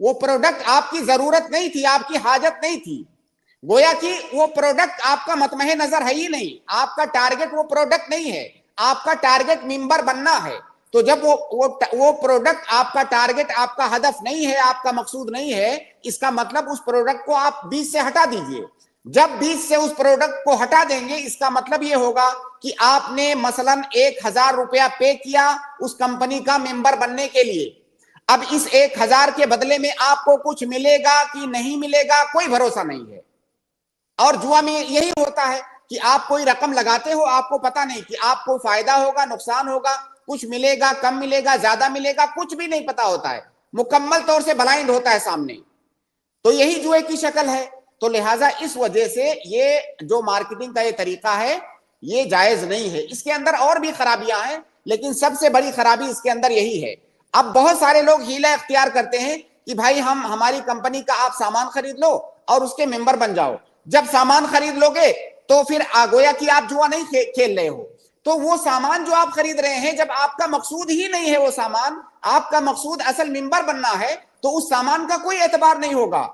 وہ پروڈکٹ آپ کی ضرورت نہیں تھی, آپ کی حاجت نہیں تھی, گویا کہ وہ پروڈکٹ آپ کا مطمع نظر ہے ہی نہیں, آپ کا ٹارگٹ وہ پروڈکٹ نہیں ہے, آپ کا ٹارگٹ ممبر بننا ہے. تو جب وہ پروڈکٹ آپ کا ٹارگٹ, آپ کا ہدف نہیں ہے, آپ کا مقصود نہیں ہے, اس کا مطلب اس پروڈکٹ کو آپ بیچ سے ہٹا دیجئے. جب بیچ سے اس پروڈکٹ کو ہٹا دیں گے, اس کا مطلب یہ ہوگا کہ آپ نے مثلا 1000 روپیہ پے کیا اس کمپنی کا ممبر بننے کے لیے. اب اس 1000 کے بدلے میں آپ کو کچھ ملے گا کہ نہیں ملے گا, کوئی بھروسہ نہیں ہے. اور جوا میں یہی ہوتا ہے کہ آپ کوئی رقم لگاتے ہو, آپ کو پتا نہیں کہ آپ کو فائدہ ہوگا, نقصان ہوگا, کچھ ملے گا, کم ملے گا, زیادہ ملے گا, کچھ بھی نہیں پتا ہوتا ہے, مکمل طور سے بلائنڈ ہوتا ہے سامنے. تو یہی جوئے کی شکل ہے. تو لہٰذا اس وجہ سے یہ جو مارکیٹنگ کا یہ طریقہ ہے یہ جائز نہیں ہے. اس کے اندر اور بھی خرابیاں ہیں, لیکن سب سے بڑی خرابی اس کے اندر یہی ہے. اب بہت سارے لوگ ہیلہ اختیار کرتے ہیں کہ بھائی ہماری کمپنی کا آپ سامان خرید لو اور اس کے ممبر بن جاؤ. جب سامان خرید لو گے تو پھر گویا کہ آپ جوا نہیں کھیل رہے ہو. تو وہ سامان جو آپ خرید رہے ہیں, جب آپ کا مقصود ہی نہیں ہے وہ سامان, آپ کا مقصود اصل ممبر بننا ہے, تو اس سامان کا کوئی اعتبار نہیں ہوگا.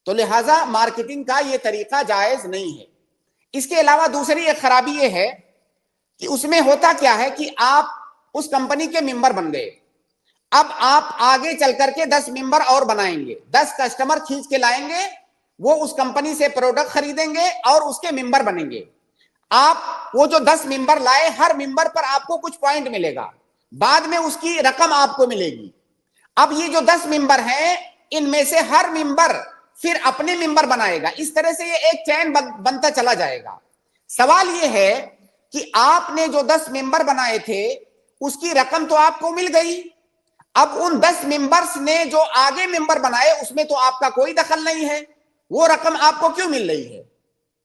تو لہٰذا مارکیٹنگ کا یہ طریقہ جائز نہیں ہے. اس کے علاوہ دوسری ایک خرابی یہ ہے کہ اس میں ہوتا کیا ہے کہ آپ اس کمپنی کے ممبر بن گئے, اب آپ آگے چل کر کے 10 ممبر اور بنائیں گے, 10 کسٹمر کھینچ کے لائیں گے, وہ اس کمپنی سے پروڈکٹ خریدیں گے اور اس کے ممبر بنیں گے. آپ وہ جو 10 ممبر لائے, ہر ممبر پر آپ کو کچھ پوائنٹ ملے گا, بعد میں اس کی رقم آپ کو ملے گی. اب یہ جو 10 ممبر ہیں, ان میں سے ہر ممبر پھر اپنے ممبر بنائے گا. اس طرح سے یہ ایک چین بنتا چلا جائے گا. سوال یہ ہے کہ آپ نے جو 10 ممبر بنائے تھے اس کی رقم تو آپ کو مل گئی, اب ان 10 ممبرز نے جو آگے ممبر بنائے اس میں تو آپ کا کوئی دخل نہیں ہے. وہ رقم آپ کو کیوں مل رہی ہے؟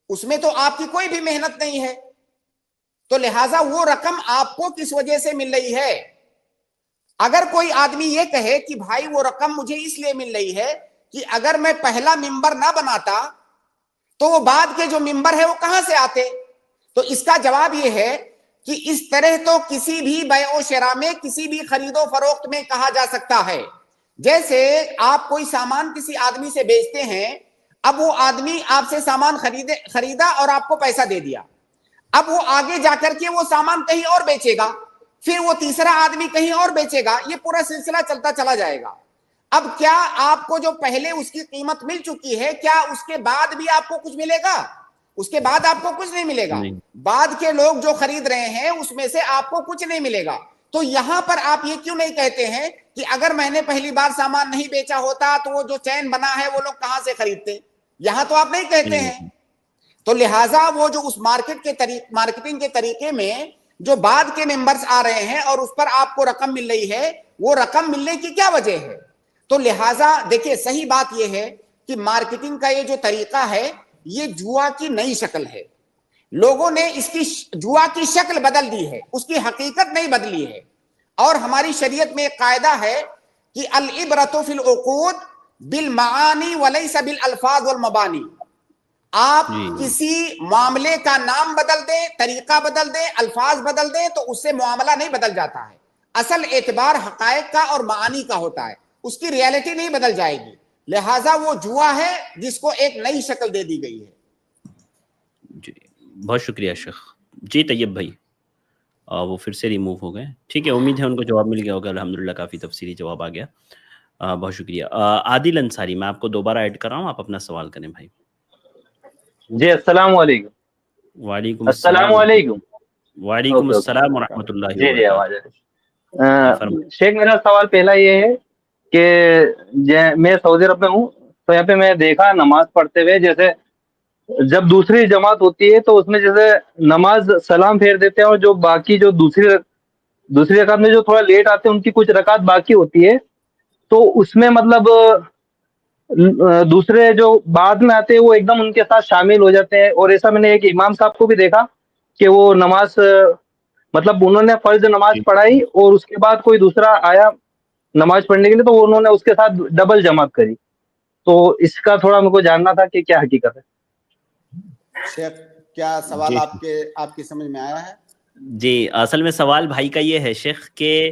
اس میں تو آپ کی کوئی بھی محنت نہیں ہے. تو لہٰذا وہ رقم آپ کو کس وجہ سے مل رہی ہے؟ اگر کوئی آدمی یہ کہے کہ بھائی وہ رقم مجھے اس لیے مل رہی ہے کہ اگر میں پہلا ممبر نہ بناتا تو وہ بعد کے جو ممبر ہے وہ کہاں سے آتے, تو اس کا جواب یہ ہے کہ اس طرح تو کسی بھی بیع و شراء میں, کسی بھی خرید و فروخت میں کہا جا سکتا ہے. جیسے آپ کوئی سامان کسی آدمی سے بیچتے ہیں, اب وہ آدمی آپ سے سامان خریدا اور آپ کو پیسہ دے دیا, اب وہ آگے جا کر کے وہ سامان کہیں اور بیچے گا, پھر وہ تیسرا آدمی کہیں اور بیچے گا, یہ پورا سلسلہ چلتا چلا جائے گا. اب کیا آپ کو جو پہلے اس کی قیمت مل چکی ہے, کیا اس کے بعد بھی آپ کو کچھ ملے گا؟ اس کے بعد آپ کو کچھ نہیں ملے گا. بعد کے لوگ جو خرید رہے ہیں اس میں سے آپ کو کچھ نہیں ملے گا. تو یہاں پر آپ یہ کیوں نہیں کہتے ہیں کہ اگر میں نے پہلی بار سامان نہیں بیچا ہوتا تو وہ جو چین بنا ہے وہ لوگ کہاں سے خریدتے؟ یہاں تو آپ نہیں کہتے ہیں. تو لہٰذا وہ جو اس مارکیٹنگ کے طریقے میں جو بعد کے ممبرز آ رہے ہیں اور اس پر آپ کو رقم مل رہی ہے, وہ رقم ملنے کی کیا وجہ ہے؟ تو لہٰذا دیکھیے صحیح بات یہ ہے کہ مارکیٹنگ کا یہ جو طریقہ ہے یہ جوا کی نئی شکل ہے. لوگوں نے اس کی جوا کی شکل بدل دی ہے, اس کی حقیقت نہیں بدلی ہے. اور ہماری شریعت میں ایک قاعدہ ہے کہ العبرۃ فی العقود بالمعانی ولیس بالالفاظ والمبانی. آپ کسی معاملے کا نام بدل دیں, طریقہ بدل دیں, الفاظ بدل دیں تو اس سے معاملہ نہیں بدل جاتا ہے. اصل اعتبار حقائق کا اور معانی کا ہوتا ہے, اس کی ریالٹی نہیں بدل جائے گی. لہٰذا وہ جوا ہے جس کو ایک نئی شکل دے دی گئی ہے. جی بہت شکریہ شیخ. جی طیب بھائی, وہ پھر سے ریموو ہو گئے. ٹھیک ہے, امید ہے ان کو جواب مل گیا ہوگا. الحمدللہ کافی تفصیلی جواب آ گیا. بہت شکریہ. عادل انصاری, میں آپ کو دوبارہ ایڈ کر رہا ہوں, آپ اپنا سوال کریں بھائی. جی السلام علیکم. وعلیکم السلام علیکم. وعلیکم السلام ورحمۃ اللہ جی جی آواز وبرکاتہ. شیخ, میرا سوال پہلا یہ ہے کہ میں سعودی عرب میں ہوں, تو یہاں پہ میں دیکھا نماز پڑھتے ہوئے, جیسے جب دوسری جماعت ہوتی ہے تو اس میں جیسے نماز سلام پھیر دیتے ہیں, اور جو باقی جو دوسری رکعت میں جو تھوڑا لیٹ آتے ہیں ان کی کچھ رکعت باقی ہوتی ہے, تو اس میں مطلب دوسرے جو بعد میں آتے ہیں وہ ایک دم ان کے ساتھ شامل ہو جاتے ہیں. اور ایسا میں نے ایک امام صاحب کو بھی دیکھا کہ وہ نماز مطلب انہوں نے فرض نماز پڑھائی اور اس کے بعد کوئی دوسرا آیا نماز پڑھنے کے لیے تو انہوں نے اس کے ساتھ ڈبل جماعت کری. تو اس کا تھوڑا میرے کو جاننا تھا کہ کیا حقیقت ہے. شیخ کیا سوال آپ کی سمجھ میں آیا ہے؟ جی, اصل میں سوال بھائی کا یہ ہے شیخ کہ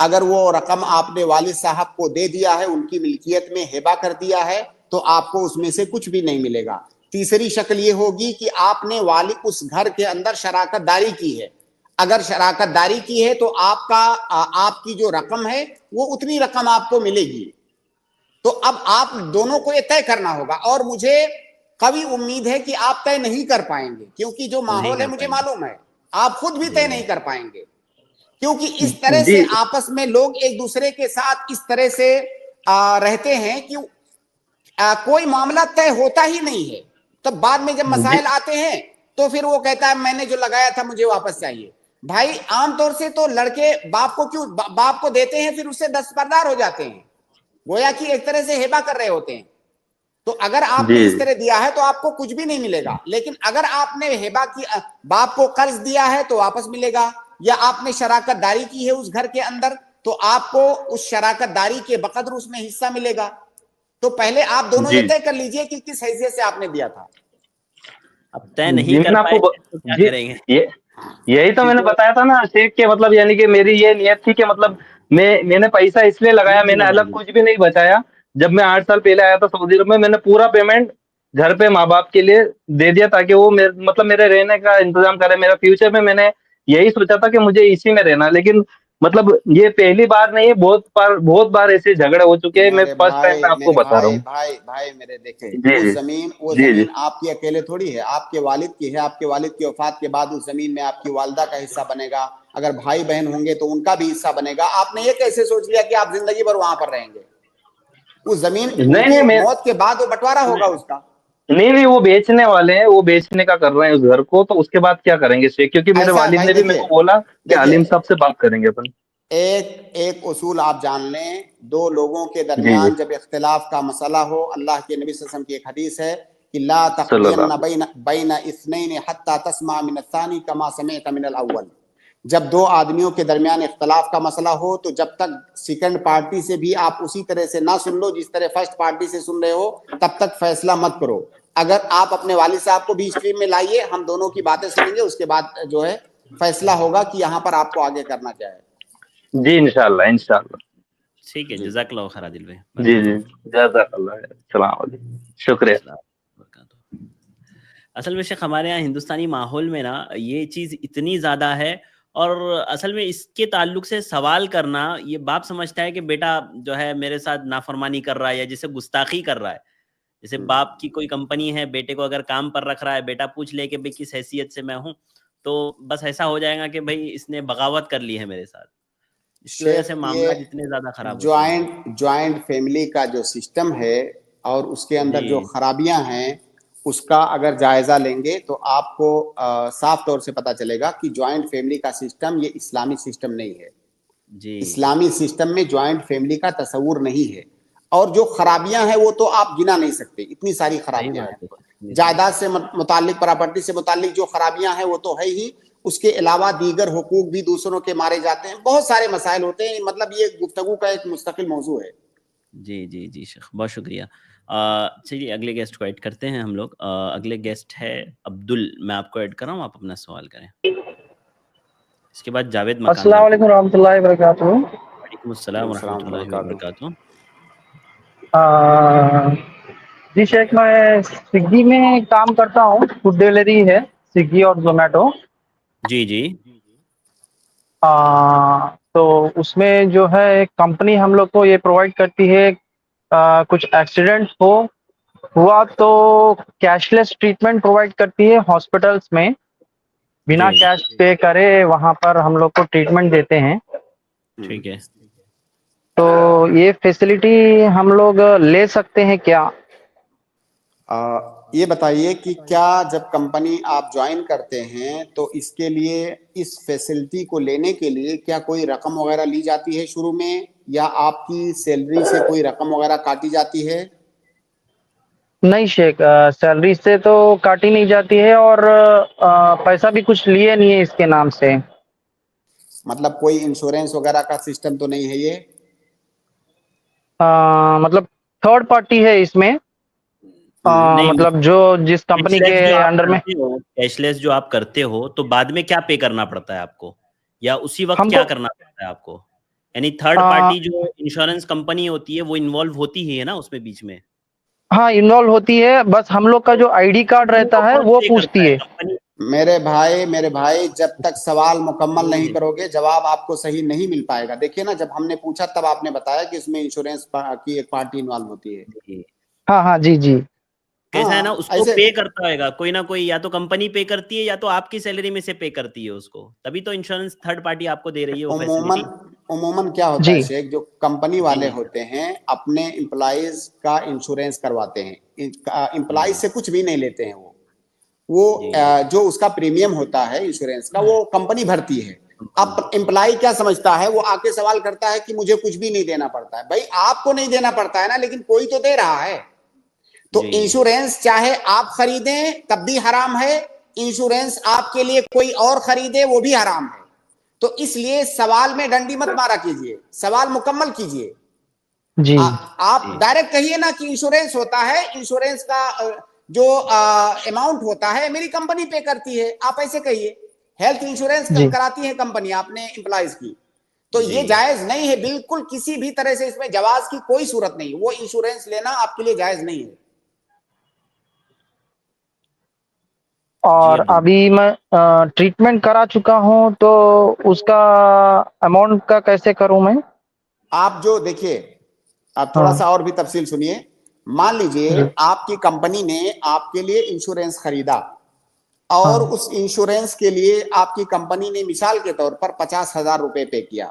اگر وہ رقم آپ نے والد صاحب کو دے دیا ہے, ان کی ملکیت میں ہبہ کر دیا ہے, تو آپ کو اس میں سے کچھ بھی نہیں ملے گا. تیسری شکل یہ ہوگی کہ آپ نے والد اس گھر کے اندر شراکت داری کی ہے. اگر شراکت داری کی ہے تو آپ کی جو رقم ہے وہ اتنی رقم آپ کو ملے گی. تو اب آپ دونوں کو یہ طے کرنا ہوگا, اور مجھے قوی امید ہے کہ آپ طے نہیں کر پائیں گے, کیونکہ جو ماحول ہے مجھے معلوم ہے آپ خود بھی طے نہیں کر پائیں گے, کیونکہ اس طرح سے آپس میں لوگ ایک دوسرے کے ساتھ اس طرح سے رہتے ہیں کہ کوئی معاملہ طے ہوتا ہی نہیں ہے. تب بعد میں جب مسائل آتے ہیں تو پھر وہ کہتا ہے میں نے جو لگایا تھا مجھے واپس چاہیے. بھائی عام طور سے تو لڑکے باپ کو دیتے ہیں, پھر اس سے دستبردار ہو جاتے ہیں, گویا کہ ایک طرح سے ہیبا کر رہے ہوتے ہیں. تو اگر آپ نے اس طرح دیا ہے تو آپ کو کچھ بھی نہیں ملے گا, لیکن اگر آپ نے ہیبا کی باپ کو قرض دیا ہے تو واپس ملے گا, یا آپ نے شراکت داری کی ہے اس گھر کے اندر تو آپ کو اس شراکت داری کے بقدر اس میں حصہ ملے گا. تو پہلے آپ دونوں یہ طے کر لیجئے کہ کس حیثیت سے آپ نے دیا تھا. اب طے نہیں کر پائے تو کیا کریں گے؟ یہی تو میں نے بتایا تھا نا شیخ کے, مطلب یعنی کہ میری یہ نیت تھی کہ مطلب میں نے پیسہ اس لیے لگایا, میں نے الگ کچھ بھی نہیں بچایا. جب میں 8 سال پہلے آیا تھا سعودی عرب میں نے پورا پیمنٹ گھر پہ ماں باپ کے لیے دے دیا تاکہ وہ مطلب میرے رہنے کا انتظام کرے. میرا فیوچر میں نے یہی سوچا تھا کہ مجھے اسی میں رہنا, لیکن مطلب یہ پہلی بار نہیں ہے, بہت بار ایسے جھگڑے ہو چکے ہیں. میں فرسٹ ٹائم میں آپ کو بتا رہا ہوں. بھائی میرے دیکھیں, وہ جی زمین آپ کی اکیلے تھوڑی ہے, آپ کے والد کی ہے. آپ کے والد کی وفات کے بعد اس زمین میں آپ کی والدہ کا حصہ بنے گا, اگر بھائی بہن ہوں گے تو ان کا بھی حصہ بنے گا. آپ نے یہ کیسے سوچ لیا کہ آپ زندگی بھر وہاں پر رہیں گے؟ اس زمین ان کی موت کے بعد وہ بٹوارا ہوگا اس کا. نہیں وہ بیچنے والے ہیں, وہ بیچنے کا کر رہے ہیں اس گھر کو, تو اس کے بعد کیا کریں گے شیخ, کیونکہ میرے والد نے بھی میرے کو بولا کہ عالم صاحب سے بات کریں گے اپن. ایک اصول آپ جان لیں, دو لوگوں کے درمیان جب اختلاف کا مسئلہ ہو, اللہ کے نبی صلی اللہ علیہ وسلم کی ایک حدیث ہے کہ لا تقضین بین اثنین حتی تسمع من الثانی کما سمعت من الاول. جب دو آدمیوں کے درمیان اختلاف کا مسئلہ ہو تو جب تک سیکنڈ پارٹی سے بھی آپ اسی طرح سے نہ سن لو جس طرح فرسٹ پارٹی سے سن رہے ہو, تب تک فیصلہ مت کرو. اگر آپ اپنے والد صاحب کو بھی اسٹریم میں لائیے, ہم دونوں کی باتیں سنیں گے, اس کے بعد جو ہے فیصلہ ہوگا کہ یہاں پر آپ کو آگے کرنا کیا ہے. جی انشاءاللہ. ٹھیک ہے, جزاک اللہ خیر عادل بھائی. جی جزاک اللہ, السلام علیکم, شکریہ. اصل میں شیخ ہمارے یہاں ہندوستانی ماحول میں نا یہ چیز اتنی زیادہ ہے, اور اصل میں اس کے تعلق سے سوال کرنا, یہ باپ سمجھتا ہے کہ بیٹا جو ہے میرے ساتھ نافرمانی کر رہا ہے یا جسے گستاخی کر رہا ہے. جیسے باپ کی کوئی کمپنی ہے, بیٹے کو اگر کام پر رکھ رہا ہے, بیٹا پوچھ لے کہ بھئی کس حیثیت سے میں ہوں, تو بس ایسا ہو جائے گا کہ بھئی اس نے بغاوت کر لی ہے میرے ساتھ. اس کی وجہ سے معاملہ جتنے زیادہ خراب ہوتے ہیں. جوائنٹ فیملی کا جو سسٹم ہے اور اس کے اندر جو خرابیاں ہیں, اس کا اگر جائزہ لیں گے تو آپ کو صاف طور سے پتا چلے گا کہ جوائنٹ فیملی کا سسٹم یہ اسلامی سسٹم نہیں ہے. اسلامی سسٹم میں جوائنٹ فیملی کا تصور نہیں ہے, اور جو خرابیاں ہیں وہ تو آپ گنا نہیں سکتے, اتنی ساری خرابیاں ہیں. جائیداد سے متعلق, پراپرٹی سے متعلق جو خرابیاں ہیں وہ تو ہے ہی, اس کے علاوہ دیگر حقوق بھی دوسروں کے مارے جاتے ہیں, بہت سارے مسائل ہوتے ہیں. مطلب یہ گفتگو کا ایک مستقل موضوع ہے. جی شیخ, بہت شکریہ. چلیے اگلے گیسٹ کو ایڈ کرتے ہیں ہم لوگ. اگلے گیسٹ ہے عبدل, میں آپ کو ایڈ کر رہا ہوں, آپ اپنا سوال کریں. اس کے بعد جاوید مکان. السلام علیکم ورحمۃ اللہ وبرکاتہ. وعلیکم السلام ورحمۃ اللہ وبرکاتہ. جی شیخ, میں سویگی میں کام کرتا ہوں, فوڈ ڈیلیوری ہے سویگی اور زومیٹو. جی تو اس میں جو ہے کمپنی ہم لوگ کو یہ پرووائڈ کرتی ہے, کچھ ایکسیڈنٹ ہوا تو کیش لیس ٹریٹمنٹ پرووائڈ کرتی ہے ہاسپٹلس میں, بنا کیش پے کرے وہاں پر ہم لوگ کو ٹریٹمنٹ دیتے ہیں. ٹھیک ہے, تو یہ فیسلٹی ہم لوگ لے سکتے ہیں کیا؟ یہ بتائیے کہ کیا جب کمپنی آپ جوائن کرتے ہیں تو اس کے لیے, اس فیسلٹی کو لینے کے لیے کیا کوئی رقم وغیرہ لی جاتی ہے شروع میں, یا آپ کی سیلری سے کوئی رقم وغیرہ کاٹی جاتی ہے؟ نہیں شیخ, سیلری سے تو کاٹی نہیں جاتی ہے, اور پیسہ بھی کچھ لیے نہیں ہے اس کے نام سے. مطلب کوئی انشورنس وغیرہ کا سسٹم تو نہیں ہے یہ؟ مطلب تھرڈ پارٹی ہے اس میں, مطلب جو جس کمپنی کے انڈر میں. کیش لیس جو آپ کرتے ہو تو بعد میں کیا پے کرنا پڑتا ہے آپ کو, یا اسی وقت ہم کیا کو کرنا پڑتا ہے آپ کو؟ یعنی تھرڈ پارٹی جو انشورنس کمپنی ہوتی ہے وہ انوالو ہوتی ہی ہے نا اس میں بیچ میں؟ ہاں انوالو ہوتی ہے, بس ہم لوگ کا جو آئی ڈی کارڈ رہتا ہے وہ پوچھتی ہے. میرے بھائی جب تک سوال مکمل نہیں کرو گے جواب آپ کو صحیح نہیں مل پائے گا. دیکھیے نا, جب ہم نے پوچھا تب آپ نے بتایا کہ اس میں انشورنس کی ایک پارٹی انوالو ہوتی ہے. ہاں ہاں جی جی. کیسا ہے نا, اس کو ایسے پے کرتا ہوئے گا کوئی نہ کوئی, یا تو کمپنی پے کرتی ہے یا تو آپ کی سیلری میں سے پے کرتی ہے اس کو, تبھی تو انشورنس تھرڈ پارٹی آپ کو دے رہی ہے وہ فیسلٹی. عموماً کیا ہوتا ہے جی شیخ, جو کمپنی والے جی ہوتے ہیں اپنے امپلائیز کا انشورنس کرواتے ہیں, امپلائیز سے کچھ بھی نہیں لیتے ہیں. وہ جو اس کا پریمیم ہوتا ہے انشورنس کا وہ کمپنی بھرتی ہے. اب امپلائی کیا سمجھتا ہے, وہ آ کے سوال کرتا ہے کہ مجھے کچھ بھی نہیں دینا پڑتا ہے. بھائی آپ کو نہیں دینا پڑتا ہے نا, لیکن کوئی تو دے رہا ہے. تو انشورنس چاہے آپ خریدیں تب بھی حرام ہے, انشورنس آپ کے لیے کوئی اور خریدے وہ بھی حرام ہے. تو اس لیے سوال میں ڈنڈی مت مارا کیجئے, سوال مکمل کیجئے. جی آپ ڈائریکٹ کہیے نا کہ انشورنس ہوتا ہے, انشورنس کا جو اماؤنٹ ہوتا ہے میری کمپنی پے کرتی ہے, آپ ایسے کہیے. ہیلتھ انشورنس جی کراتی ہے کمپنی اپنے امپلائیز کی, تو یہ جائز نہیں ہے بالکل. کسی بھی طرح سے اس میں جواز کی کوئی صورت نہیں, وہ انشورنس لینا آپ کے لیے جائز نہیں ہے. اور ابھی میں ٹریٹمنٹ کرا چکا ہوں تو اس کا اماؤنٹ کا کیسے کروں میں؟ آپ جو دیکھیے, آپ تھوڑا ہاں سا اور بھی تفصیل سنیے. مان لیجئے جی آپ کی کمپنی نے آپ کے لیے انشورنس خریدا, ہاں اور اس انشورنس کے لیے آپ کی کمپنی نے مثال کے طور پر 50,000 روپے پے کیا.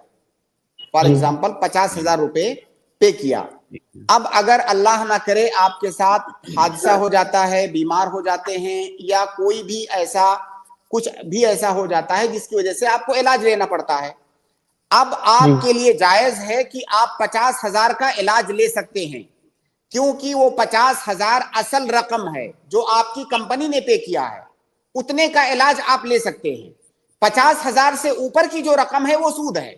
فار جی ایگزامپل 50,000 روپے پے کیا. اب اگر اللہ نہ کرے آپ کے ساتھ حادثہ ہو جاتا ہے, بیمار ہو جاتے ہیں, یا کوئی بھی ایسا کچھ بھی ایسا ہو جاتا ہے جس کی وجہ سے آپ کو علاج لینا پڑتا ہے, اب جی آپ کے لیے جائز ہے کہ آپ 50,000 کا علاج لے سکتے ہیں, کیونکہ وہ 50,000 اصل رقم ہے جو آپ کی کمپنی نے پے کیا ہے, اتنے کا علاج آپ لے سکتے ہیں. 50,000 سے اوپر کی جو رقم ہے وہ سود ہے.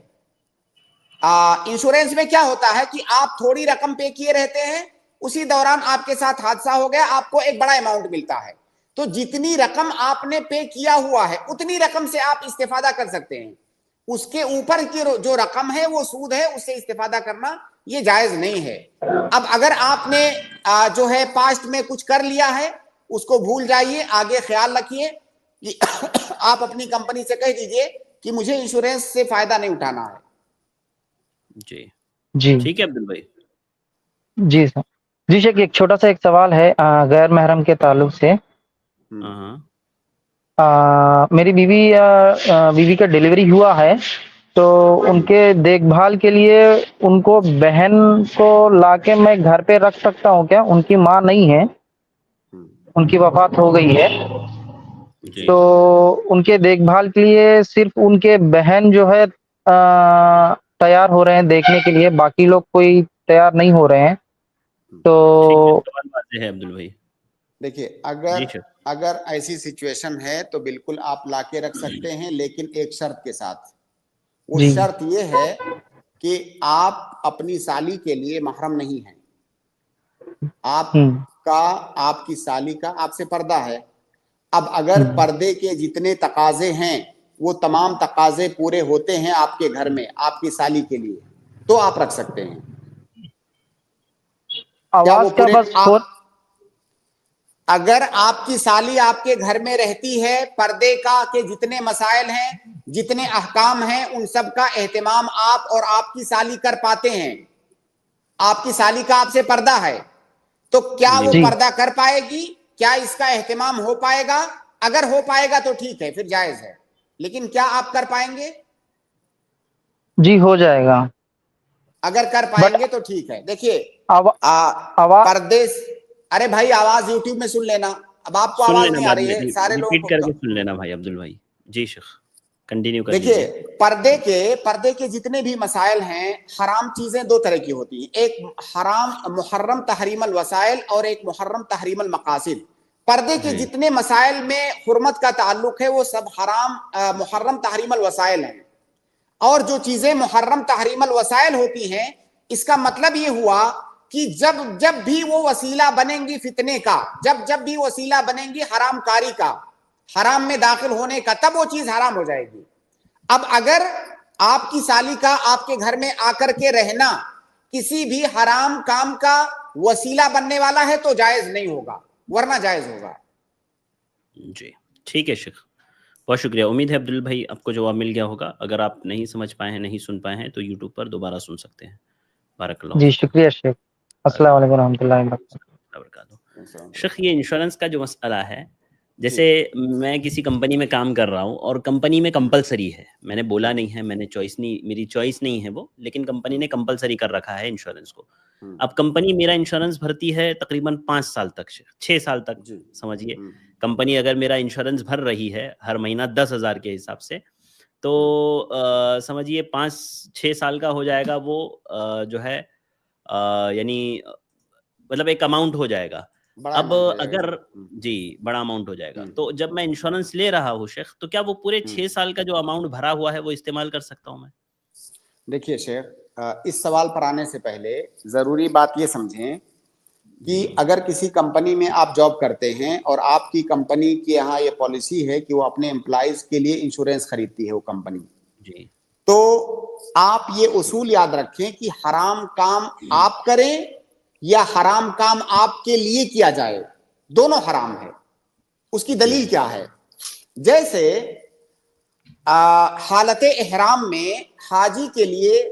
انشورنس میں کیا ہوتا ہے کہ آپ تھوڑی رقم پے کیے رہتے ہیں, اسی دوران آپ کے ساتھ حادثہ ہو گیا, آپ کو ایک بڑا اماؤنٹ ملتا ہے. تو جتنی رقم آپ نے پے کیا ہوا ہے اتنی رقم سے آپ استفادہ کر سکتے ہیں. اس کے اوپر کی جو رقم ہے وہ سود ہے, اس سے استفادہ کرنا یہ جائز نہیں ہے. اب اگر آپ نے جو ہے پاسٹ میں کچھ کر لیا ہے اس کو بھول جائیے, آگے خیال رکھیے کہ آپ اپنی کمپنی سے کہہ دیجئے کہ مجھے انشورنس سے فائدہ نہیں اٹھانا ہے. جی جی ٹھیک ہے عبدل بھائی. جی سر. جی شیخ, ایک چھوٹا سا ایک سوال ہے غیر محرم کے تعلق سے. میری بیوی کا ڈیلیوری ہوا ہے, تو ان کے دیکھ بھال کے لیے ان کو بہن کو لا کے میں گھر پہ رکھ سکتا ہوں کیا؟ ان کی ماں نہیں ہے, ان کی وفات ہو گئی ہے, تو ان کے دیکھ بھال کے لیے صرف ان کے بہن جو ہے تیار ہو رہے ہیں دیکھنے کے لیے, باقی لوگ کوئی تیار نہیں ہو رہے ہیں. تو ٹھیک ہے, سوال واضح ہے عبدل بھائی. دیکھیے اگر ایسی سچویشن ہے تو بالکل آپ لا کے رکھ سکتے ہیں, لیکن ایک شرط کے ساتھ. وہ جی شرط یہ ہے کہ آپ اپنی سالی کے لیے محرم نہیں ہیں. آپ کی سالی کا آپ سے پردہ ہے. اب اگر پردے کے جتنے تقاضے ہیں وہ تمام تقاضے پورے ہوتے ہیں آپ کے گھر میں آپ کی سالی کے لیے, تو آپ رکھ سکتے ہیں. کیا وہ آواز کا پورے بس اگر آپ کی سالی آپ کے گھر میں رہتی ہے, پردے کا کے جتنے مسائل ہیں, جتنے احکام ہیں, ان سب کا اہتمام آپ اور آپ کی سالی کر پاتے ہیں, آپ کی سالی کا آپ سے پردہ ہے, تو کیا وہ جی پردہ کر پائے گی؟ کیا اس کا اہتمام ہو پائے گا؟ اگر ہو پائے گا تو ٹھیک ہے, پھر جائز ہے. لیکن کیا آپ کر پائیں گے؟ جی ہو جائے گا. اگر کر بٹ پائیں گے تو ٹھیک ہے. دیکھیے پردیس, ارے بھائی آواز یوٹیوب میں سن لینا. اب آپ کو سن آواز لینا, نہیں آ بعد رہی میں ہے, سارے لوگوں ریپیٹ کر کو. کے سن لینا بھائی عبدل بھائی. جی شیخ کنٹینیو کر دیکھیے لیجئے. پردے کے جتنے بھی مسائل ہیں, حرام چیزیں دو طرح کی ہوتی ہیں, ایک حرام محرم تحریم الوسائل اور ایک محرم تحریم المقاصد. پردے کے جتنے مسائل میں حرمت کا تعلق ہے وہ سب حرام محرم تحریم الوسائل ہیں, اور جو چیزیں محرم تحریم الوسائل ہوتی ہیں اس کا مطلب یہ ہوا کہ جب بھی وہ وسیلہ بنیں گی فتنے کا, جب بھی وسیلہ بنیں گی حرام کاری کا, حرام میں داخل ہونے کا, تب وہ چیز حرام ہو جائے گی. اب اگر آپ کی سالی کا آپ کے گھر میں آ کر کے رہنا کسی بھی حرام کام کا وسیلہ بننے والا ہے تو جائز نہیں ہوگا، ورنہ جائز ہوگا۔ جی ٹھیک ہے شیخ، بہت شکریہ۔ امید ہے عبدال بھائی آپ کو جواب مل گیا ہوگا، اگر آپ نہیں سمجھ پائے ہیں، نہیں سن پائے ہیں تو یوٹیوب پر دوبارہ سن سکتے ہیں۔ بارک اللہ جی فیکم۔ شکریہ شیخ، السلام علیکم ورحمۃ اللہ وبرکاتہ۔ شیخ یہ انشورنس کا جو مسئلہ ہے، جیسے میں کسی کمپنی میں کام کر رہا ہوں اور کمپنی میں کمپلسری ہے، میں نے بولا نہیں ہے، میں نے چوائس نہیں، میری چوائس نہیں ہے وہ، لیکن کمپنی نے کمپلسری کر رکھا ہے انشورنس کو۔ اب کمپنی میرا انشورنس بھرتی ہے تقریباً 5 سال تک، 6 سال تک سمجھیے، کمپنی اگر میرا انشورنس بھر رہی ہے ہر مہینہ 10,000 کے حساب سے، تو سمجھیے 5-6 سال کا ہو جائے گا وہ، جو ہے یعنی مطلب ایک اماؤنٹ ہو جائے گا۔ اب اگر جی بڑا اماؤنٹ ہو جائے گا، تو جب میں انشورنس لے رہا ہوں شیخ، تو کیا وہ پورے 6 سال کا جو اماؤنٹ بھرا ہوا ہے وہ استعمال کر سکتا ہوں میں؟ دیکھیے شیخ، اس سوال پر آنے سے پہلے ضروری بات یہ سمجھیں کہ اگر کسی کمپنی میں آپ جاب کرتے ہیں اور آپ کی کمپنی کے یہاں یہ پالیسی ہے کہ وہ اپنے امپلائیز کے لیے انشورنس خریدتی ہے وہ کمپنی، جی تو آپ یہ اصول یاد رکھیں کہ حرام کام آپ کریں یا حرام کام آپ کے لیے کیا جائے، دونوں حرام ہے۔ اس کی دلیل کیا ہے؟ جیسے حالت احرام میں حاجی کے لیے،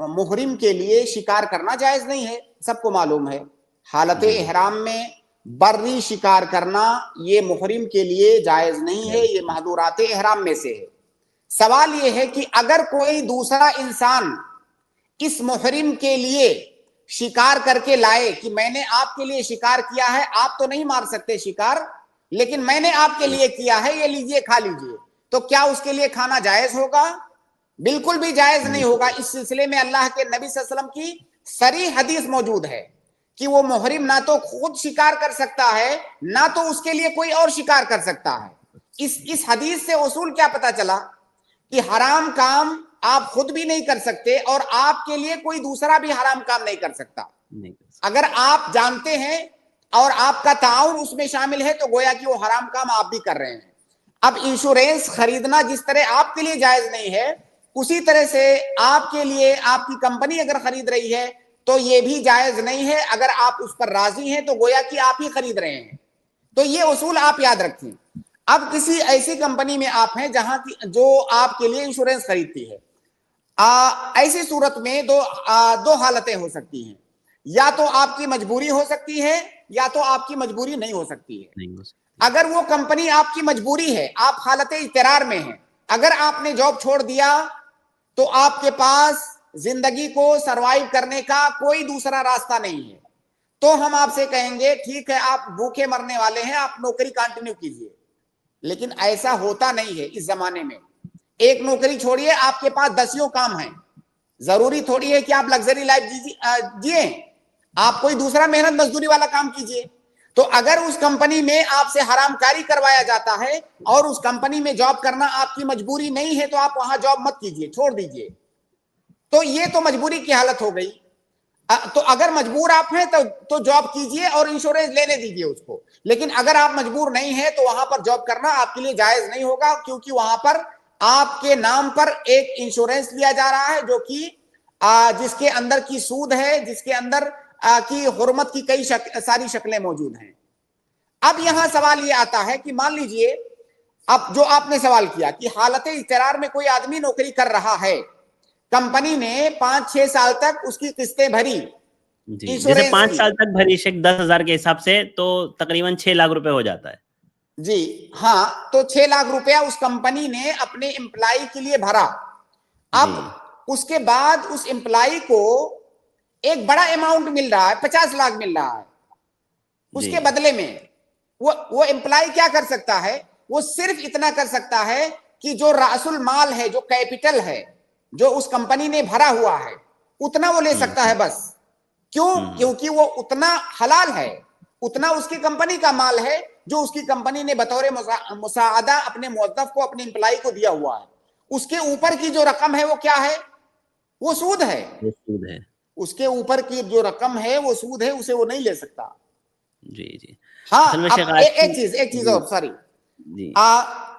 محرم کے لیے شکار کرنا جائز نہیں ہے، سب کو معلوم ہے۔ حالت احرام میں بری شکار کرنا یہ محرم کے لیے جائز نہیں ہے، یہ محظورات احرام میں سے ہے۔ سوال یہ ہے کہ اگر کوئی دوسرا انسان اس محرم کے لیے شکار کر کے لائے کہ میں نے آپ کے لیے شکار کیا ہے، آپ تو نہیں مار سکتے شکار، لیکن میں نے آپ کے لیے کیا ہے، یہ لیجئے کھا لیجئے، تو کیا اس کے لیے کھانا جائز ہوگا؟ بالکل بھی جائز نہیں ہوگا۔ اس سلسلے میں اللہ کے نبی صلی اللہ علیہ وسلم کی صریح حدیث موجود ہے کہ وہ محرم نہ تو خود شکار کر سکتا ہے، نہ تو اس کے لیے کوئی اور شکار کر سکتا ہے۔ اس حدیث سے اصول کیا پتا چلا کہ حرام کام آپ خود بھی نہیں کر سکتے اور آپ کے لیے کوئی دوسرا بھی حرام کام نہیں کر سکتا۔ اگر آپ جانتے ہیں اور آپ کا تعاون اس میں شامل ہے تو گویا کہ وہ حرام کام آپ بھی کر رہے ہیں۔ اب انشورنس خریدنا جس طرح آپ کے لیے جائز نہیں ہے، اسی طرح سے آپ کے لیے آپ کی کمپنی اگر خرید رہی ہے تو یہ بھی جائز نہیں ہے۔ اگر آپ اس پر راضی ہیں تو گویا کہ آپ ہی خرید رہے ہیں۔ تو یہ اصول آپ یاد رکھیں۔ اب کسی ایسی کمپنی میں آپ ہیں جہاں کی جو آپ کے لیے انشورنس خریدتی ہے، ایسی صورت میں دو حالتیں ہو سکتی ہیں، یا تو آپ کی مجبوری ہو سکتی ہے یا تو آپ کی مجبوری نہیں ہو سکتی ہے۔ اگر وہ کمپنی آپ کی مجبوری ہے، آپ حالت اضطرار میں ہیں، اگر آپ نے جاب چھوڑ دیا تو آپ کے پاس زندگی کو سروائیو کرنے کا کوئی دوسرا راستہ نہیں ہے، تو ہم آپ سے کہیں گے ٹھیک ہے آپ بھوکے مرنے والے ہیں، آپ نوکری کنٹینیو کیجئے۔ لیکن ایسا ہوتا نہیں ہے اس زمانے میں۔ ایک نوکری چھوڑیے، آپ کے پاس 10 کام ہیں، ضروری تھوڑی ہے کہ آپ لگژری لائف جیئیں، آپ کوئی دوسرا محنت مزدوری والا کام کیجئے۔ تو اگر اس کمپنی میں آپ سے حرام کاری کروایا جاتا ہے اور اس کمپنی میں جاب کرنا آپ کی مجبوری نہیں ہے تو آپ وہاں جاب مت کیجئے، چھوڑ دیجئے۔ تو یہ تو مجبوری کی حالت ہو گئی۔ تو اگر مجبور آپ ہیں تو جاب کیجئے اور انشورنس لینے دیجئے اس کو، لیکن اگر آپ مجبور نہیں ہیں تو وہاں پر جاب کرنا آپ کے لیے جائز نہیں ہوگا، کیونکہ وہاں پر آپ کے نام پر ایک انشورنس لیا جا رہا ہے جو کہ جس کے اندر کی سود ہے، جس کے اندر کی حرمت کی کئی ساری شکلیں موجود ہیں۔ اب یہاں سوال یہ آتا ہے کہ مان لیجئے اب جو آپ نے سوال کیا کہ حالت اضطرار میں کوئی آدمی نوکری کر رہا ہے، کمپنی نے 5-6 سال تک اس کی قسطیں بھری، جیسے 5 سال تک بھری شیخ 10,000 کے حساب سے تو تقریباً 6 لاکھ روپے ہو جاتا ہے۔ جی ہاں، تو 6 لاکھ روپیہ اس کمپنی نے اپنے امپلائی کے لیے بھرا۔ اب اس کے بعد اس امپلائی کو ایک بڑا اماؤنٹ مل رہا ہے، 50 لاکھ مل رہا ہے۔ اس کے بدلے میں وہ امپلائی کیا کر سکتا ہے؟ وہ صرف اتنا کر سکتا ہے کہ جو رأس المال ہے، جو کیپٹل ہے، جو اس کمپنی نے بھرا ہوا ہے، اتنا وہ لے سکتا ہے بس۔ کیوں؟ کیونکہ وہ اتنا حلال ہے، اتنا اس کی کمپنی کا مال ہے جو اس کی کمپنی نے بطور مساعدہ اپنے موظف کو، اپنے امپلائی کو دیا ہوا ہے۔ اس کے اوپر کی جو رقم ہے وہ کیا ہے؟ وہ سود ہے۔ اس کے اوپر کی جو رقم ہے وہ سود ہے، اسے وہ نہیں لے سکتا۔ جی جی ہاں، ایک چیز اور، سوری،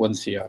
1 CR,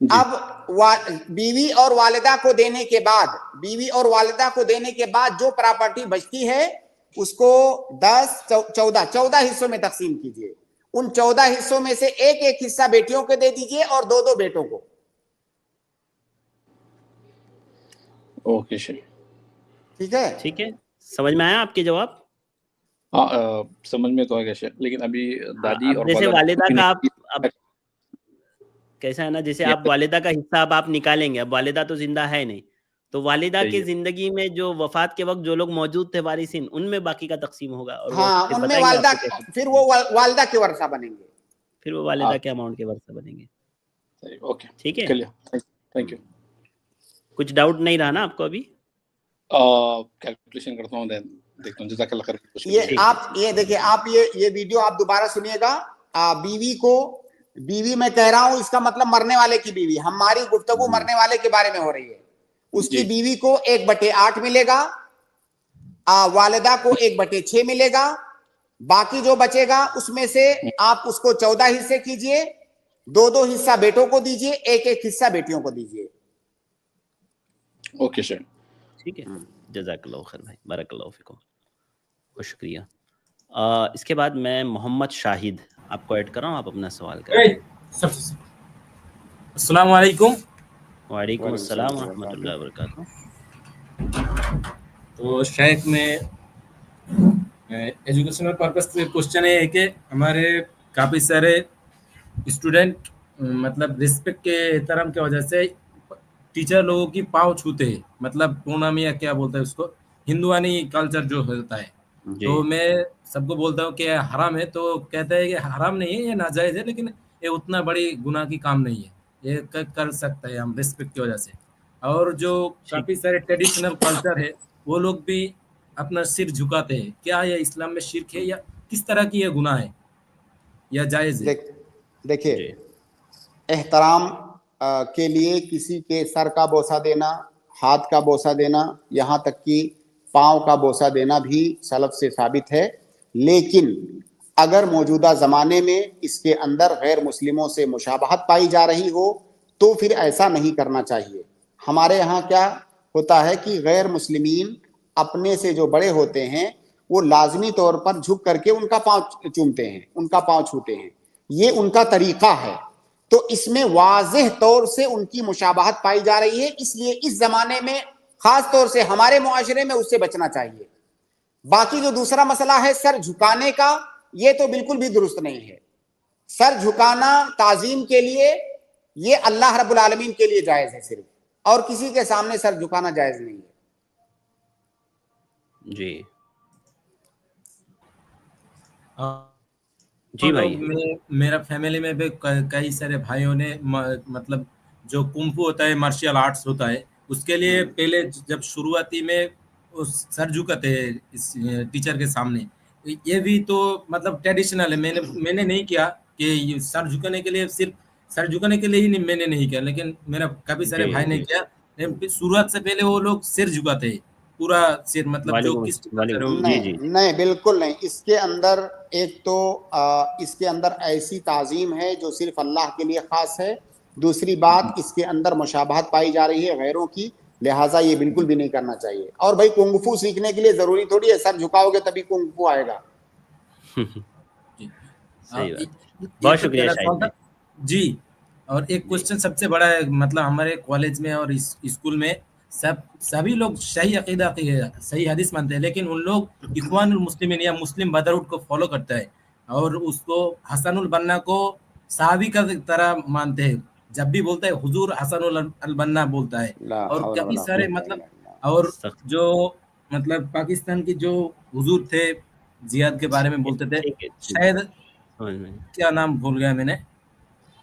اب بیوی اور والدہ کو دینے کے بعد جو پراپرٹی بچتی ہے اس کو 14 حصوں میں تقسیم کیجئے. ان 14 حصوں میں سے ایک حصہ بیٹیوں کو دے دیجئے اور 2 بیٹوں کو. اوکے شیخ. ٹھیک ہے؟ ٹھیک ہے, سمجھ میں آیا آپ کے جواب؟ ہاں سمجھ میں تو آ گیا شیخ, لیکن ابھی دادی اور جیسے والدہ کا آپ اب کیسا ہے نا, جیسے آپ والدہ کا حصہ اب آپ نکالیں گے, اب والدہ تو زندہ ہے نہیں, تو والدہ کی زندگی میں جو وفات کے وقت جو لوگ موجود تھے وارثین, ان میں باقی کا تقسیم ہوگا, اور ہاں ان میں والدہ, پھر وہ والدہ کے ورثہ بنیں گے, پھر وہ والدہ کے اماؤنٹ کے ورثہ بنیں گے. اوکے ٹھیک ہے, تھینک یو. کچھ ڈاؤٹ نہیں رہا نا آپ کو ابھی؟ کیلکولیشن کرتا ہوں, دیکھتا ہوں. جزاک اللہ خیر. یہ دیکھیں, آپ یہ ویڈیو آپ دوبارہ سنیے گا. بیوی میں کہہ رہا ہوں, اس کا مطلب مرنے والے کی بیوی. ہماری گفتگو مرنے والے کے بارے میں ہو رہی ہے. اس کی بیوی کو 1/8 ملے گا, والدہ کو 1/6 ملے گا. باقی جو بچے گا اس میں سے آپ اس کو 14 حصے کیجئے, 2 حصہ بیٹوں کو دیجئے, 1 حصہ بیٹیوں کو دیجئے. اوکے سر, ٹھیک ہے. جزاک اللہ خیر بھائی, بارک اللہ فیکم, بہت شکریہ. اس کے بعد میں محمد شاہد آپ کو ایڈ کر رہا ہوں, آپ اپنا سوال کریں. السلام علیکم. وعلیکم السلام ورحمۃ اللہ وبرکاتہ. تو شاید میں ایجوکیشنل پرپس سے کوشچن ہے کہ ہمارے کافی سارے اسٹوڈنٹ مطلب رسپیکٹ کے احترام کی وجہ سے ٹیچر لوگوں کی پاؤں چھوتے ہیں, مطلب پونام یا کیا بولتا ہے اس کو, ہندوانی کلچر جو ہوتا ہے. تو میں سب کو بولتا ہوں کہ حرام ہے, تو کہتا ہے کہ حرام نہیں ہے, یہ ناجائز ہے, لیکن یہ اتنا بڑی گناہ کی کام نہیں ہے, یہ کر سکتا ہے ہم رسپیکٹ کی وجہ سے. اور جو کافی سارے ٹریڈیشنل کلچر ہے وہ لوگ بھی اپنا سر جھکاتے ہیں. کیا یہ اسلام میں شرک ہے, یا کس طرح کی یہ گناہ ہے یا جائز ہے؟ دیکھیے, احترام کے لیے کسی کے سر کا بوسہ دینا, ہاتھ کا بوسہ دینا, یہاں تک کہ پاؤں کا بوسہ دینا بھی سلف سے ثابت ہے. لیکن اگر موجودہ زمانے میں اس کے اندر غیر مسلموں سے مشابہت پائی جا رہی ہو تو پھر ایسا نہیں کرنا چاہیے. ہمارے یہاں کیا ہوتا ہے کہ غیر مسلمین اپنے سے جو بڑے ہوتے ہیں وہ لازمی طور پر جھک کر کے ان کا پاؤں چومتے ہیں, ان کا پاؤں چھوتے ہیں, یہ ان کا طریقہ ہے. تو اس میں واضح طور سے ان کی مشابہت پائی جا رہی ہے, اس لیے اس زمانے میں خاص طور سے ہمارے معاشرے میں اس سے بچنا چاہیے. باقی جو دوسرا مسئلہ ہے سر جھکانے کا, یہ تو بالکل بھی درست نہیں ہے. سر جھکانا تعظیم کے لیے, یہ اللہ رب العالمین کے لیے جائز ہے صرف, اور کسی کے سامنے سر جھکانا جائز نہیں ہے. جی جی بھائی. میرا فیملی میں بھی کئی سارے بھائیوں نے مطلب جو کنفو ہوتا ہے, مارشل آرٹس ہوتا ہے, اس کے لیے پہلے جب شروعاتی میں سر جھکاتے ہیں اس ٹیچر کے سامنے. یہ بھی تو مطلب ٹریڈیشنل ہے. میں نے نہیں کیا کہ سر جھکانے کے لیے, صرف سر جھکانے کے لیے ہی میں نے نہیں کیا, لیکن میرا کافی سارے بھائی نے کیا. شروعات سے پہلے وہ لوگ سر جھکاتے ہیں, پورا سر, مطلب جو کس نہیں, بالکل نہیں. اس کے اندر ایک تو اس کے اندر ایسی تعظیم ہے جو صرف اللہ کے لیے خاص ہے. دوسری بات, اس کے اندر مشابہت پائی جا رہی ہے غیروں کی, لہٰذا یہ بالکل بھی نہیں کرنا چاہیے. اور بھائی کنگ فو سیکھنے کے لیے ضروری تھوڑی ہے سر جھکاؤ گے تبھی کنگ فو آئے گا. بہت شکریہ شاہد جی. اور ایک کوشچن سب سے بڑا ہے, مطلب ہمارے کالج میں اور اسکول میں سبھی لوگ صحیح عقیدہ کی ہے, صحیح حدیث مانتے ہیں, لیکن ان لوگ اخوان المسلمین یا مسلم بدرہوڈ کو فالو کرتا ہے, اور اس کو حسن البنا کو صحابی کا طرح مانتے ہیں. جب بھی بولتا ہے حضور حسن البنا بولتا ہے. اور کافی سارے مطلب, اور جو مطلب پاکستان کی جو حضور تھے زیاد کے بارے میں بولتے تھے, شاید کیا نام بھول گیا میں نے,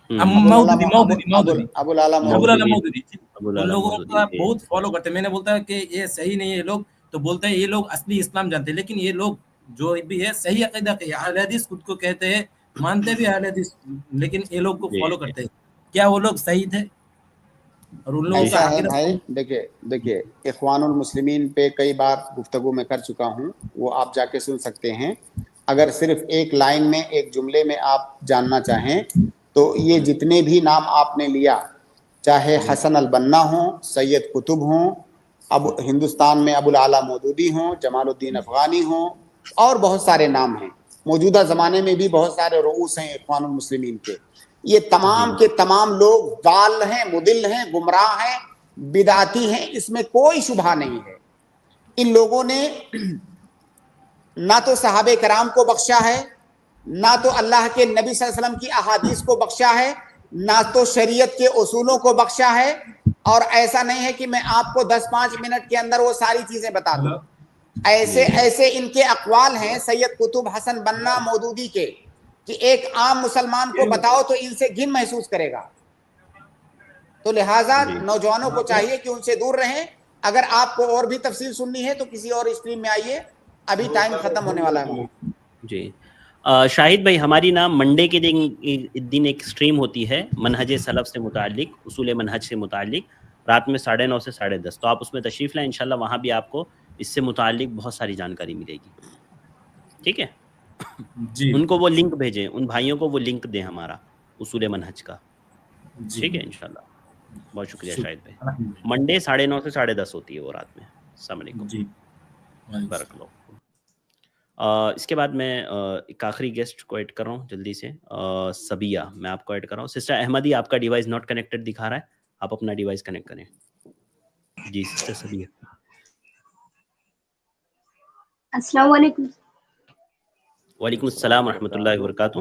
ابو العلا مودودی, ان لوگوں کا بہت فالو کرتے ہیں. میں نے بولتا کہ یہ صحیح نہیں ہے لوگ, تو بولتے ہیں یہ لوگ اصلی اسلام جانتے ہیں, لیکن یہ لوگ جو بھی ہے صحیح عقیدہ کے اہل حدیث خود کو کہتے ہیں, مانتے بھی اہل حدیث, لیکن یہ لوگ کو فالو کرتے ہیں. کیا وہ لوگ صحیح تھے؟ اور ان لوگوں ایسا ہے بھائی, دیکھیے اخوان المسلمین پہ کئی بار گفتگو میں کر چکا ہوں, وہ آپ جا کے سن سکتے ہیں. اگر صرف ایک لائن میں, ایک جملے میں آپ جاننا چاہیں تو یہ جتنے بھی نام آپ نے لیا, چاہے حسن البنا ہوں، سید قطب ہوں، اب ہندوستان میں ابو الاعلیٰ مودودی ہوں، جمال الدین افغانی ہوں، اور بہت سارے نام ہیں. موجودہ زمانے میں بھی بہت سارے رؤوس ہیں اخوان المسلمین کے. یہ تمام کے تمام لوگ ضال ہیں، مضل ہیں، گمراہ ہیں، بدعتی ہیں، اس میں کوئی شبہ نہیں ہے. ان لوگوں نے نہ تو صحابہ کرام کو بخشا ہے، نہ تو اللہ کے نبی صلی اللہ علیہ وسلم کی احادیث کو بخشا ہے، نہ تو شریعت کے اصولوں کو بخشا ہے. اور ایسا نہیں ہے کہ میں آپ کو 10-5 منٹ کے اندر وہ ساری چیزیں بتا دوں. ایسے ان کے اقوال ہیں سید قطب، حسن بنا، مودودی کے، کہ ایک عام مسلمان کو بتاؤ تو ان سے گھن محسوس کرے گا. تو لہٰذا نوجوانوں کو چاہیے کہ ان سے دور رہیں. اگر آپ کو اور بھی تفصیل سننی ہے تو کسی اور اسٹریم میں آئیے، ابھی ٹائم ختم ہونے والا ہے. جی شاہد بھائی، ہماری نا منڈے کے دن ایک اسٹریم ہوتی ہے منہج سلف سے متعلق، اصول منہج سے متعلق، رات میں 9:30 سے 10:30. تو آپ اس میں تشریف لائیں، انشاءاللہ وہاں بھی آپ کو اس سے متعلق بہت ساری جانکاری ملے گی. ٹھیک ہے جی ان کو وہ لنک بھیجیں، ان بھائیوں کو وہ لنک دیں ہمارا اصول منہج کا. ٹھیک ہے انشاءاللہ. بہت شکریہ شاہد بھائی. منڈے 9:30 سے 10:30 ہوتی ہے وہ رات میں. السلام علیکم. جی بارک اللہ. اس کے بعد میں ایک آخری گیسٹ کو ایڈ کر رہا ہوں جلدی سے. صبیہ میں آپ کو ایڈ کر رہا ہوں. سسٹر احمدی، آپ کا ڈیوائس ناٹ کنیکٹڈ دکھا رہا ہے، آپ اپنا ڈیوائس کنیکٹ کریں. جی سسٹر صبیہ. السلام علیکم. وعلیکم السلام ورحمۃ اللہ وبرکاتہ.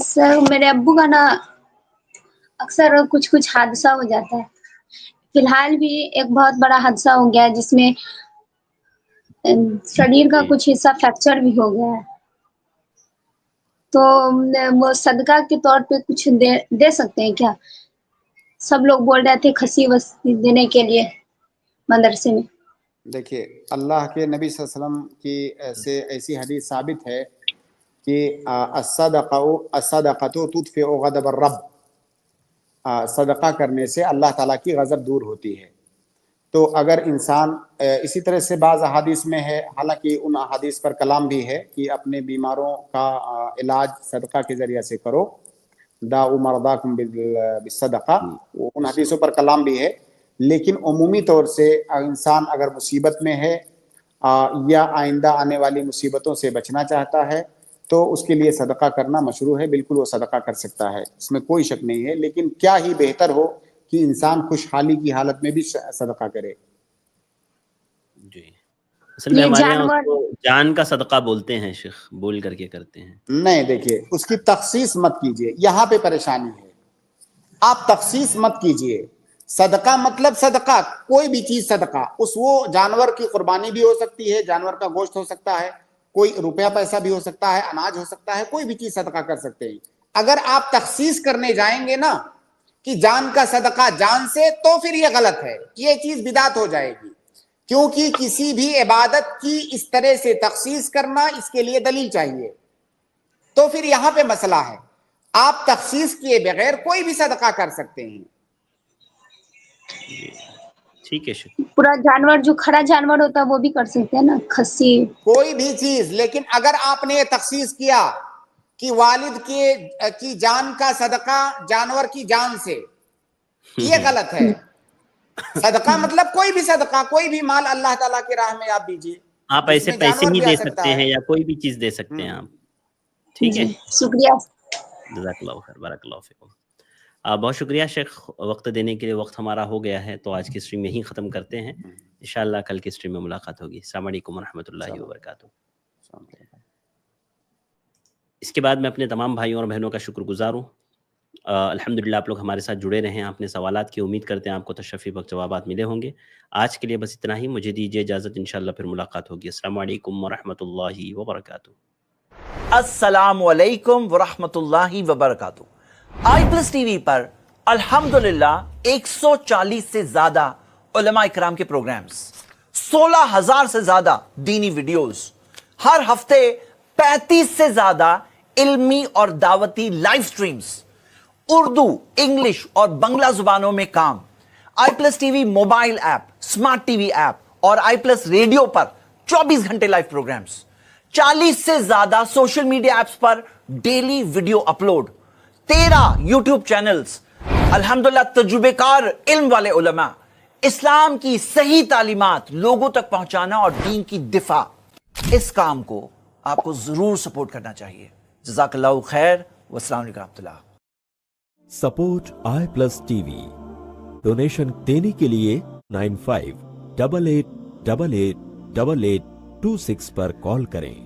سر میرے ابو کا نا اکثر کچھ حادثہ ہو جاتا ہے. فی الحال بھی ایک بہت بڑا حادثہ ہو گیا ہے جس میں شریر کا کچھ حصہ فریکچر بھی ہو گیا ہے. تو وہ صدقہ کے طور پہ کچھ دے سکتے ہیں کیا؟ سب لوگ بول رہے تھے کھسی وسی دینے کے لیے مدرسے میں. دیکھیے اللہ کے نبی صلی اللہ علیہ وسلم کی ایسی حدیث ثابت ہے کہ الصدقۃ تطفئ غضب الرب. صدقہ کرنے سے اللہ تعالیٰ کی غضب دور ہوتی ہے. تو اگر انسان اسی طرح سے بعض احادیث میں ہے، حالانکہ ان احادیث پر کلام بھی ہے کہ اپنے بیماروں کا علاج صدقہ کے ذریعے سے کرو، داؤ مرضاکم بالصدقہ، ان حدیثوں پر کلام بھی ہے. لیکن عمومی طور سے انسان اگر مصیبت میں ہے یا آئندہ آنے والی مصیبتوں سے بچنا چاہتا ہے تو اس کے لیے صدقہ کرنا مشروع ہے. بالکل وہ صدقہ کر سکتا ہے، اس میں کوئی شک نہیں ہے. لیکن کیا ہی بہتر ہو کہ انسان خوشحالی کی حالت میں بھی صدقہ کرے. جی اصل میں ہمارے یہاں اس کو جان کا صدقہ بولتے ہیں، شیخ بول کر کے کرتے ہیں. نہیں دیکھیے اس کی تخصیص مت کیجئے، یہاں پہ پریشانی ہے. آپ تخصیص مت کیجئے. صدقہ مطلب صدقہ، کوئی بھی چیز صدقہ. وہ جانور کی قربانی بھی ہو سکتی ہے، جانور کا گوشت ہو سکتا ہے، کوئی روپیہ پیسہ بھی ہو سکتا ہے، اناج ہو سکتا ہے، کوئی بھی چیز صدقہ کر سکتے ہیں. اگر آپ تخصیص کرنے جائیں گے نا کہ جان کا صدقہ جان سے، تو پھر یہ غلط ہے، یہ چیز بدعت ہو جائے گی. کیونکہ کسی بھی عبادت کی اس طرح سے تخصیص کرنا، اس کے لیے دلیل چاہیے. تو پھر یہاں پہ مسئلہ ہے. آپ تخصیص کیے بغیر کوئی بھی صدقہ کر سکتے ہیں. ٹھیک ہے شکریہ. پورا جانور جو کھڑا جانور ہوتا ہے وہ بھی کر سکتے ہیں نا، کھسی کوئی بھی چیز. لیکن اگر آپ نے یہ تخصیص کیا کہ والد کی جان کا صدقہ جانور کی جان سے، یہ غلط ہے. صدقہ مطلب کوئی بھی صدقہ، کوئی بھی مال اللہ تعالیٰ کی راہ میں آپ دیجیے. آپ ایسے پیسے نہیں دے سکتے ہیں یا کوئی بھی چیز دے سکتے ہیں آپ. ٹھیک ہے شکریہ. جزاک اللہ خیر، بارک اللہ فیکم. بہت شکریہ شیخ وقت دینے کے لیے. وقت ہمارا ہو گیا ہے تو آج کی اسٹریم یہیں ختم کرتے ہیں. انشاءاللہ کل کی اسٹریم میں ملاقات ہوگی. السلام علیکم ورحمۃ اللہ وبرکاتہ. اس کے بعد میں اپنے تمام بھائیوں اور بہنوں کا شکر گزار ہوں. الحمدللہ آپ لوگ ہمارے ساتھ جڑے رہے ہیں. آپ نے سوالات کی امید کرتے ہیں آپ کو تشفی بخش جوابات ملے ہوں گے. آج کے لیے بس اتنا ہی. مجھے دیجیے اجازت، انشاءاللہ پھر ملاقات ہوگی. السلام علیکم ورحمۃ اللہ وبرکاتہ. السلام علیکم ورحمۃ اللہ وبرکاتہ. آئی پلس ٹی وی پر الحمدللہ 140 سے زیادہ علماء اکرام کے پروگرامز، 16,000 سے زیادہ دینی ویڈیوز، ہر ہفتے 35 سے زیادہ علمی اور دعوتی لائیو سٹریمز، اردو، انگلش اور بنگلہ زبانوں میں کام. I plus T V mobile app, smart T V app اور آئی پلس ریڈیو پر 24 گھنٹے لائیو پروگرامز، 40 سے زیادہ سوشل میڈیا ایپس پر daily video upload, 13 YouTube channels, الحمدللہ تجربے کار علم والے علماء، اسلام کی صحیح تعلیمات لوگوں تک پہنچانا اور دین کی دفاع، اس کام کو آپ کو ضرور سپورٹ کرنا چاہیے. جزاک اللہ خیر، والسلام علیکم ورحمۃ اللہ. Support i+TV. ڈونیشن دینے کے لیے 9588888826 پر کال کریں.